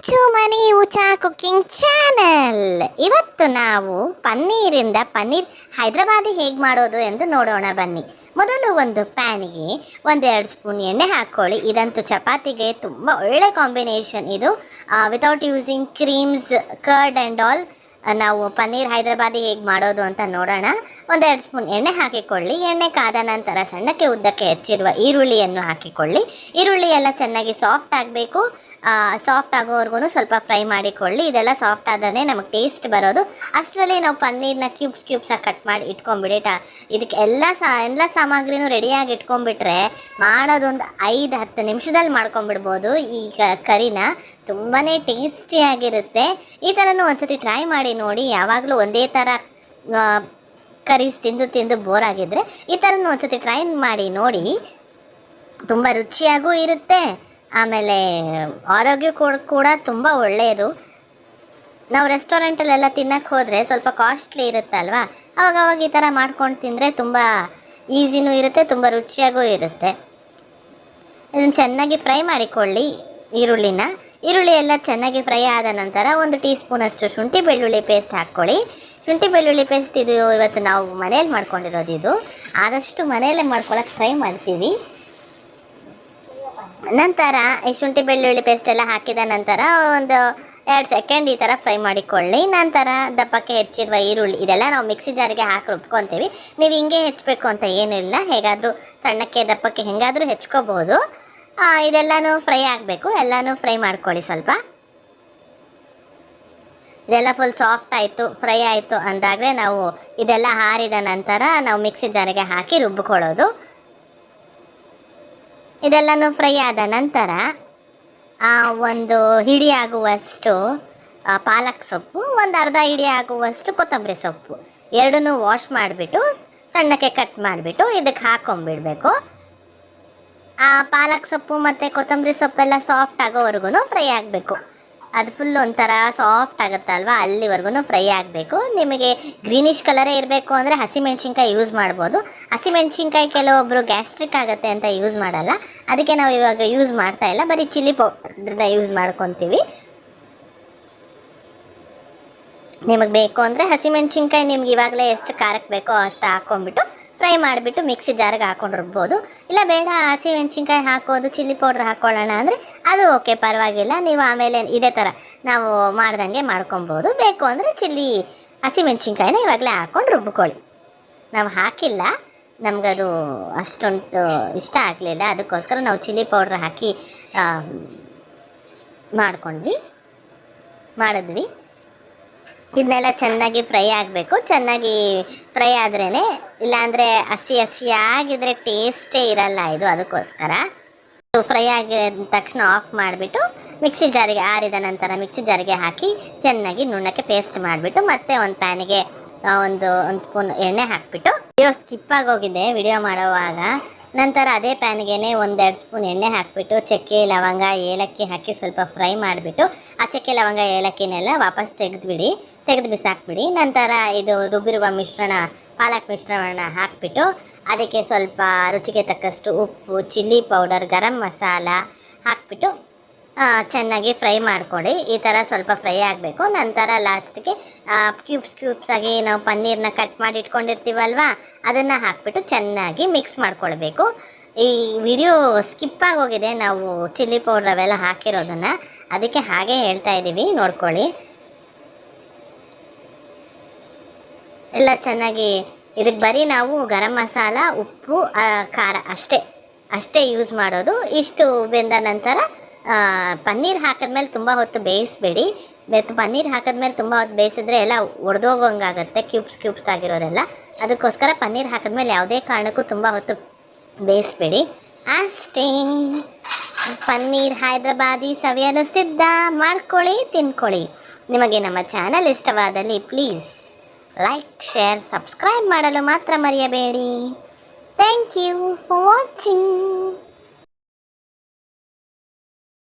To ಮನಿ ಊಚಾ cooking channel. ಇವತ್ತು ನಾವು ಪನ್ನೀರಿಂದ ಪನ್ನೀರ್ ಹೈದರಾಬಾದಿ ಹೇಗೆ ಮಾಡೋದು ಎಂದು ನೋಡೋಣ ಬನ್ನಿ. ಮೊದಲು ಒಂದು ಪ್ಯಾನಿಗೆ 1-2 ಸ್ಪೂನ್ ಎಣ್ಣೆ ಹಾಕ್ಕೊಳ್ಳಿ. ಇದಂತೂ ಚಪಾತಿಗೆ ತುಂಬ ಒಳ್ಳೆ ಕಾಂಬಿನೇಷನ್ ಇದು. Without using creams, curd and all ನಾವು ಪನ್ನೀರ್ ಹೈದರಾಬಾದಿ ಹೇಗೆ ಮಾಡೋದು ಅಂತ ನೋಡೋಣ. 1-2 ಸ್ಪೂನ್ ಎಣ್ಣೆ ಹಾಕಿಕೊಳ್ಳಿ. ಎಣ್ಣೆ ಕಾದ ನಂತರ ಸಣ್ಣಕ್ಕೆ ಉದ್ದಕ್ಕೆ ಹೆಚ್ಚಿರುವ ಈರುಳ್ಳಿಯನ್ನು ಹಾಕಿಕೊಳ್ಳಿ. ಈರುಳ್ಳಿ ಎಲ್ಲ ಚೆನ್ನಾಗಿ ಸಾಫ್ಟ್ ಆಗಬೇಕು. ಸಾಫ್ಟ್ ಆಗೋವರೆಗೂ ಸ್ವಲ್ಪ ಫ್ರೈ ಮಾಡಿಕೊಳ್ಳಿ. ಇದೆಲ್ಲ ಸಾಫ್ಟ್ ಆದ್ರೆ ನಮಗೆ ಟೇಸ್ಟ್ ಬರೋದು. ಅಷ್ಟರಲ್ಲಿ ನಾವು ಪನ್ನೀರ್ನ ಕ್ಯೂಬ್ಸಾಗಿ ಕಟ್ ಮಾಡಿ ಇಟ್ಕೊಂಡ್ಬಿಡಿ. ಇದಕ್ಕೆ ಎಲ್ಲ ಸಾಮಗ್ರಿನೂ ರೆಡಿಯಾಗಿ ಇಟ್ಕೊಂಡ್ಬಿಟ್ರೆ ಮಾಡೋದೊಂದು 5-10 ನಿಮಿಷದಲ್ಲಿ ಮಾಡ್ಕೊಂಡ್ಬಿಡ್ಬೋದು. ಈ ಕರಿನ ತುಂಬಾ ಟೇಸ್ಟಿಯಾಗಿರುತ್ತೆ. ಈ ಥರನೂ ಒಂದ್ಸತಿ ಟ್ರೈ ಮಾಡಿ ನೋಡಿ. ಯಾವಾಗಲೂ ಒಂದೇ ಥರ ಕರೀಸ್ ತಿಂದು ಬೋರ್ ಆಗಿದ್ದರೆ ಈ ಥರನೂ ಒಂದ್ಸತಿ ಟ್ರೈ ಮಾಡಿ ನೋಡಿ. ತುಂಬ ರುಚಿಯಾಗೂ ಇರುತ್ತೆ, ಆಮೇಲೆ ಆರೋಗ್ಯ ಕೂಡ ತುಂಬ ಒಳ್ಳೆಯದು. ನಾವು ರೆಸ್ಟೋರೆಂಟಲ್ಲೆಲ್ಲ ತಿನ್ನಕ್ಕೆ ಹೋದರೆ ಸ್ವಲ್ಪ ಕಾಸ್ಟ್ಲಿ ಇರುತ್ತಲ್ವ, ಅವಾಗ ಈ ಥರ ಮಾಡ್ಕೊಂಡು ತಿಂದರೆ ತುಂಬ ಈಸಿನೂ ಇರುತ್ತೆ, ತುಂಬ ರುಚಿಯಾಗೂ ಇರುತ್ತೆ. ಇದನ್ನು ಚೆನ್ನಾಗಿ ಫ್ರೈ ಮಾಡಿಕೊಳ್ಳಿ. ಈರುಳ್ಳಿ ಎಲ್ಲ ಚೆನ್ನಾಗಿ ಫ್ರೈ ಆದ ನಂತರ 1 ಟೀ ಸ್ಪೂನಷ್ಟು ಶುಂಠಿ ಬೆಳ್ಳುಳ್ಳಿ ಪೇಸ್ಟ್ ಹಾಕ್ಕೊಳ್ಳಿ. ಶುಂಠಿ ಬೆಳ್ಳುಳ್ಳಿ ಪೇಸ್ಟ್ ಇದು ಇವತ್ತು ನಾವು ಮನೇಲಿ ಮಾಡ್ಕೊಂಡಿರೋದು. ಇದು ಆದಷ್ಟು ಮನೆಯಲ್ಲೇ ಮಾಡ್ಕೊಳ್ಳೋಕೆ ಟ್ರೈ ಮಾಡ್ತೀವಿ. ನಂತರ ಈ ಶುಂಠಿ ಬೆಳ್ಳುಳ್ಳಿ ಪೇಸ್ಟ್ ಎಲ್ಲ ಹಾಕಿದ ನಂತರ 1-2 ಸೆಕೆಂಡ್ ಈ ಥರ ಫ್ರೈ ಮಾಡಿಕೊಳ್ಳಿ. ನಂತರ ದಪ್ಪಕ್ಕೆ ಹೆಚ್ಚಿರುವ ಈರುಳ್ಳಿ ಇದೆಲ್ಲ ನಾವು ಮಿಕ್ಸಿ ಜಾರಿಗೆ ಹಾಕಿ ರುಬ್ಕೊತೀವಿ. ನೀವು ಹಿಂಗೆ ಹೆಚ್ಚಬೇಕು ಅಂತ ಏನಿಲ್ಲ, ಹೇಗಾದರೂ ಸಣ್ಣಕ್ಕೆ ದಪ್ಪಕ್ಕೆ ಹೆಂಗಾದರೂ ಹೆಚ್ಕೋಬೋದು. ಇದೆಲ್ಲನೂ ಫ್ರೈ ಆಗಬೇಕು. ಎಲ್ಲನೂ ಫ್ರೈ ಮಾಡ್ಕೊಳ್ಳಿ. ಸ್ವಲ್ಪ ಇದೆಲ್ಲ ಫುಲ್ ಸಾಫ್ಟ್ ಆಯಿತು, ಫ್ರೈ ಆಯಿತು ಅಂದಾಗಲೇ ನಾವು ಇದೆಲ್ಲ ಆರಿದ ನಂತರ ನಾವು ಮಿಕ್ಸಿ ಜಾರಿಗೆ ಹಾಕಿ ರುಬ್ಬಿಕೊಳ್ಳೋದು. ಇದೆಲ್ಲನೂ ಫ್ರೈ ಆದ ನಂತರ 1 ಹಿಡಿ ಆಗುವಷ್ಟು ಪಾಲಕ್ ಸೊಪ್ಪು, 1/2 ಹಿಡಿ ಆಗುವಷ್ಟು ಕೊತ್ತಂಬರಿ ಸೊಪ್ಪು ಎರಡನ್ನೂ ವಾಶ್ ಮಾಡಿಬಿಟ್ಟು ಸಣ್ಣಕ್ಕೆ ಕಟ್ ಮಾಡಿಬಿಟ್ಟು ಇದಕ್ಕೆ ಹಾಕೊಂಡ್ಬಿಡಬೇಕು. ಪಾಲಕ್ ಸೊಪ್ಪು ಮತ್ತು ಕೊತ್ತಂಬರಿ ಸೊಪ್ಪೆಲ್ಲ ಸಾಫ್ಟ್ ಆಗೋವರೆಗೂ ಫ್ರೈ ಆಗಬೇಕು. ಅದು ಫುಲ್ ಒಂಥರ ಸಾಫ್ಟ್ ಆಗುತ್ತಲ್ವ, ಅಲ್ಲಿವರೆಗೂ ಫ್ರೈ ಆಗಬೇಕು. ನಿಮಗೆ ಗ್ರೀನಿಶ್ ಕಲರೇ ಇರಬೇಕು ಅಂದರೆ ಹಸಿಮೆಣ್ಸಿನ್ಕಾಯಿ ಯೂಸ್ ಮಾಡ್ಬೋದು. ಹಸಿಮೆಣ್ಸಿನ್ಕಾಯಿ ಕೆಲವೊಬ್ಬರು ಗ್ಯಾಸ್ಟ್ರಿಕ್ ಆಗುತ್ತೆ ಅಂತ ಯೂಸ್ ಮಾಡಲ್ಲ, ಅದಕ್ಕೆ ನಾವು ಇವಾಗ ಯೂಸ್ ಮಾಡ್ತಾ ಇಲ್ಲ, ಬರೀ ಚಿಲ್ಲಿ ಪೌಡ್ರನ್ನ ಯೂಸ್ ಮಾಡ್ಕೊತೀವಿ. ನಿಮಗೆ ಬೇಕು ಅಂದರೆ ಹಸಿಮೆಣ್ಸಿನ್ಕಾಯಿ ನಿಮ್ಗೆ ಇವಾಗಲೇ ಎಷ್ಟು ಖಾರಕ್ಕೆ ಬೇಕೋ ಅಷ್ಟು ಹಾಕ್ಕೊಂಡ್ಬಿಟ್ಟು ಫ್ರೈ ಮಾಡಿಬಿಟ್ಟು ಮಿಕ್ಸಿ ಜಾರಿಗೆ ಹಾಕೊಂಡಿರ್ಬೋದು. ಇಲ್ಲ ಬೇಡ ಹಸಿಮೆಣ್ಸಿನ್ಕಾಯಿ ಹಾಕೋದು ಚಿಲ್ಲಿ ಪೌಡ್ರ್ ಹಾಕ್ಕೊಳ್ಳೋಣ ಅಂದರೆ ಅದು ಓಕೆ, ಪರವಾಗಿಲ್ಲ. ನೀವು ಆಮೇಲೆ ಇದೇ ಥರ ನಾವು ಮಾಡ್ದಂಗೆ ಮಾಡ್ಕೊಬೋದು. ಬೇಕು ಅಂದರೆ ಹಸಿಮೆಣ್ಸಿನ್ಕಾಯಿನ ಇವಾಗಲೇ ಹಾಕ್ಕೊಂಡು ರುಬ್ಕೊಳ್ಳಿ. ನಾವು ಹಾಕಿಲ್ಲ, ನಮಗದು ಅಷ್ಟೊಂದು ಇಷ್ಟ ಆಗಲಿಲ್ಲ, ಅದಕ್ಕೋಸ್ಕರ ನಾವು ಚಿಲ್ಲಿ ಪೌಡ್ರ್ ಹಾಕಿ ಮಾಡಿದ್ವಿ. ಇದನ್ನೆಲ್ಲ ಚೆನ್ನಾಗಿ ಫ್ರೈ ಆಗಬೇಕು. ಚೆನ್ನಾಗಿ ಫ್ರೈ ಆದ್ರೇ, ಇಲ್ಲಾಂದರೆ ಹಸಿಯಾಗಿದ್ದರೆ ಟೇಸ್ಟೇ ಇರಲ್ಲ ಇದು. ಅದಕ್ಕೋಸ್ಕರ ಫ್ರೈ ಆಗಿದ ತಕ್ಷಣ ಆಫ್ ಮಾಡಿಬಿಟ್ಟು ಮಿಕ್ಸಿ ಜಾರಿಗೆ ಆರಿದ ನಂತರ ಮಿಕ್ಸಿ ಜಾರಿಗೆ ಹಾಕಿ ಚೆನ್ನಾಗಿ ನುಣ್ಣಕ್ಕೆ ಪೇಸ್ಟ್ ಮಾಡಿಬಿಟ್ಟು ಮತ್ತೆ ಒಂದು ಪ್ಯಾನಿಗೆ ಒಂದು ಸ್ಪೂನ್ ಎಣ್ಣೆ ಹಾಕಿಬಿಟ್ಟು, ವಿಡಿಯೋ ಸ್ಕಿಪ್ ಆಗೋಗಿದೆ ವಿಡಿಯೋ ಮಾಡುವಾಗ. ನಂತರ ಅದೇ ಪ್ಯಾನಿಗೆ 1-2 ಸ್ಪೂನ್ ಎಣ್ಣೆ ಹಾಕಿಬಿಟ್ಟು ಚಕ್ಕೆ ಲವಂಗ ಏಲಕ್ಕಿ ಹಾಕಿ ಸ್ವಲ್ಪ ಫ್ರೈ ಮಾಡಿಬಿಟ್ಟು ಆ ಚಕ್ಕೆ ಲವಂಗ ಏಲಕ್ಕಿನೆಲ್ಲ ವಾಪಸ್ ತೆಗೆದು ಬಿಸಾಕ್ಬಿಡಿ. ನಂತರ ಇದು ರುಬ್ಬಿರುವ ಪಾಲಕ್ ಮಿಶ್ರಣ ಹಾಕಿಬಿಟ್ಟು ಅದಕ್ಕೆ ಸ್ವಲ್ಪ ರುಚಿಗೆ ತಕ್ಕಷ್ಟು ಉಪ್ಪು, ಚಿಲ್ಲಿ ಪೌಡರ್, ಗರಂ ಮಸಾಲ ಹಾಕಿಬಿಟ್ಟು ಚೆನ್ನಾಗಿ ಫ್ರೈ ಮಾಡಿಕೊಡಿ. ಈ ಥರ ಸ್ವಲ್ಪ ಫ್ರೈ ಆಗಬೇಕು. ನಂತರ ಲಾಸ್ಟಿಗೆ ಕ್ಯೂಬ್ಸ್ ಆಗಿ ನಾವು ಪನ್ನೀರನ್ನ ಕಟ್ ಮಾಡಿ ಇಟ್ಕೊಂಡಿರ್ತೀವಲ್ವ, ಅದನ್ನು ಹಾಕಿಬಿಟ್ಟು ಚೆನ್ನಾಗಿ ಮಿಕ್ಸ್ ಮಾಡ್ಕೊಳ್ಬೇಕು. ಈ ವಿಡಿಯೋ ಸ್ಕಿಪ್ ಆಗೋಗಿದೆ, ನಾವು ಚಿಲ್ಲಿ ಪೌಡ್ರ್ ಅವೆಲ್ಲ ಹಾಕಿರೋದನ್ನು, ಅದಕ್ಕೆ ಹಾಗೆ ಹೇಳ್ತಾ ಇದ್ದೀವಿ, ನೋಡ್ಕೊಳ್ಳಿ. ಎಲ್ಲ ಚೆನ್ನಾಗಿ ಇದಕ್ಕೆ ಬರೀ ನಾವು ಗರಂ ಮಸಾಲ, ಉಪ್ಪು, ಖಾರ ಅಷ್ಟೇ ಯೂಸ್ ಮಾಡೋದು. ಇಷ್ಟು ಬೆಂದ ನಂತರ ಪನ್ನೀರ್ ಹಾಕಿದ್ಮೇಲೆ ತುಂಬ ಹೊತ್ತು ಬೇಯಿಸಬೇಡಿ. ಪನ್ನೀರ್ ಹಾಕಿದ್ಮೇಲೆ ತುಂಬ ಹೊತ್ತು ಬೇಯಿಸಿದ್ರೆ ಎಲ್ಲ ಒಡೆದೋಗಂಗಾಗುತ್ತೆ, ಕ್ಯೂಬ್ಸ್ ಆಗಿರೋದೆಲ್ಲ. ಅದಕ್ಕೋಸ್ಕರ ಪನ್ನೀರ್ ಹಾಕಿದ್ಮೇಲೆ ಯಾವುದೇ ಕಾರಣಕ್ಕೂ ತುಂಬ ಹೊತ್ತು ಬೇಯಿಸಬೇಡಿ. ಅಷ್ಟೇ, ಪನ್ನೀರ್ ಹೈದರಾಬಾದಿ ಸವಿಯಲು ಸಿದ್ಧ. ಮಾಡ್ಕೊಳ್ಳಿ, ತಿನ್ಕೊಳ್ಳಿ. ನಿಮಗೆ ನಮ್ಮ ಚಾನಲ್ ಇಷ್ಟವಾದಲ್ಲಿ ಪ್ಲೀಸ್ ಲೈಕ್, ಶೇರ್, ಸಬ್ಸ್ಕ್ರೈಬ್ ಮಾಡಲು ಮಾತ್ರ ಮರೆಯಬೇಡಿ. Thank you for watching.